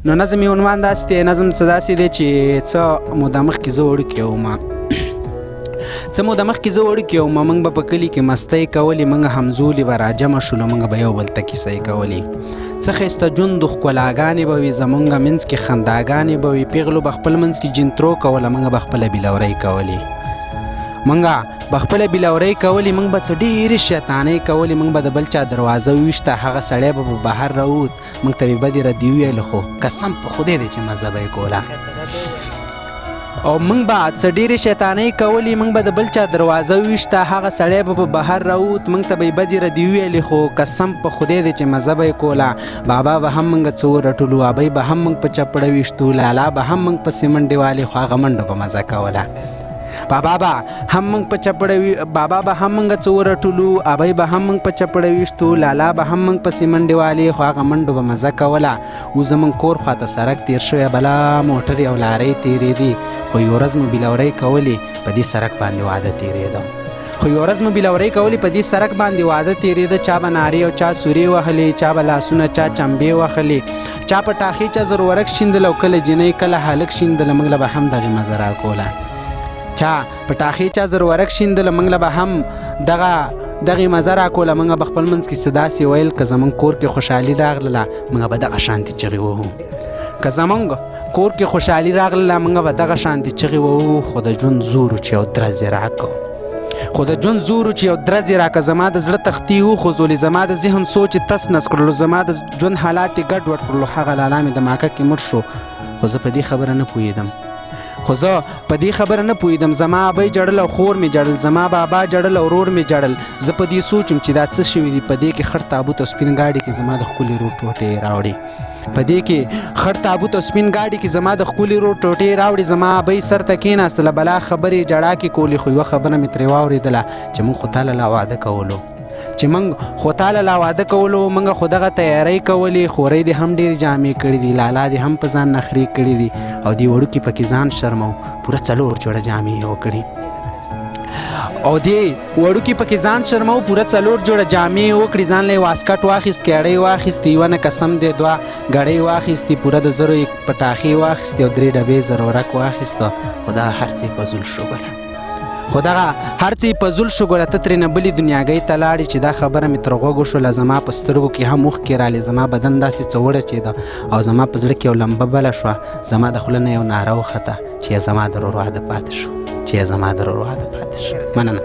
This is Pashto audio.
نو نظم یې عنوان داسې دی، نظم څه داسې دی چې څه موده مخکې زه وړوکی وم، څه موده مخکې زه وړوکی وم، موږ به په کلي کې مستۍ کولې، موږ همزولي به راجمع شولو، موږ به یو بل ته کیسې کولې. څه ښایسته ژوند ښکلاګانې به وي، زمونږ منځ کې خنداګانې به وي، پیغلو به خپل منځ کې جنترو کوله، موږ به خپله بیلورۍ کولې، موږ به خپله بیلورۍ کولې، موږ به څه ډېرې شیطانۍ کولې، موږ به د بل چا دروازه وویشته، هغه سړی به بهر راووت، موږ ته به یې بدې ردې وویلې، خو قسم په خدای دی چې مزه به یې کوله. او موږ به څه ډېرې شیطانۍ کولې، موږ به د بل چا دروازه وویشته، هغه سړی به بهر راووت، موږ ته به یې بدې ردې وویلې، خو قسم په خدای دی چې مزه به یې کوله. بابا به هم موږ څه ورټولو، ابۍ به هم موږ په چپړه ویشتو، لالا به هم موږ پسې منډې والې، خو هغه منډو به مزه کوله. بابا به هم موږ په چپړه بابا به هم موږ څه ورټولو، ابۍ به هم موږ په چپړه ویشتو، لالا به هم موږ پسې منډې والې، خو هغه منډو به مزه کوله. اوس زموږ کور خواته سړک تېر شوی، بلا موټرې او لارۍ تېرېدې، خو یو ورځ مو بیلورۍ کولې، په دې سړک باندې واده تېرېده، خو یو ورځ مو بیلورۍ کولې، په دې سړک باندې واده تېرېده. چا به نارې او چا سورې وهلې، چا به لاسونه چا چمبې وهلې، چا په ټاخې چا زرورک شیندل، او کله جنۍ کله هلک شیندله، موږ له به هم دغې مزه راکوله. چا په ټاخې چا زرورک شیندله، موږ له به هم دغې مزه راکوله. موږ به خپل منځ کې څه داسې ویل، که زموږ کور کې خوشحالي راغله، موږ به دغه شانتې چغې وهو، که زموږ کور کې خوشحالي راغله، موږ به دغه شانتې چغې وهو. خو د ژوند زور چې یو درز یې راکړو، خو د ژوند زور چې یو درز یې راکړه، زما د زړه تختې وخوځولې، زما د ذهن سوچ یې تس نس کړلو، زما د ژوند حالات یې ګډ وډ کړلو. هغه لالا مې د ماکه کې مړ شو، خو زه په دې خبره نه پوهېدم، زما ابۍ جړل او خور مې جړل، زما بابا جړل او ورور مې جړل. زه په دې سوچم چې دا څه شوي دي، په دې کې خړ تابوت او سپین ګاډي کې زما د ښکلې رور ټوټې راوړي، په دې کې خړ تابوت او سپین ګاډي کې زما د ښکلې رور ټوټې راوړي. زما ابۍ سر ته کېناستله، بلا خبرې جړا کې کولې، خو یوه خبره مې ترې واورېدله چې موږ خو تاله لا واده کولو، موږ خو دغه تیاری کولې. خورۍ دې هم ډېرې جامې کړي دي، لالا دې هم په ځان نخرې کړي دي، او دې وړوکي پکې ځان شرمو، پوره 4 جوړه جامې یې وکړي، ځان له یې واسکټ واخیست، کېړۍ واخیستې، یوه نه قسم دی 2 ګړۍ واخیستې، پوره د زرو یې پټاخې واخیستې، او 3 ډبې زرورک واخیسته. خو دغه هر څه یې په زول شو ګله، ته ترې نه بلې دنیاګۍ ته لاړې، چې دا خبره مې تر غوږو شوله. زما په سترګو کې هم اوښکې رالې، زما بدن داسې څه وړچېده، او زما په زړه کې یو لمبه بله شوه. زما د خوله نه یو ناره وخته چې زما د ورور واده پاتې شو، مننه.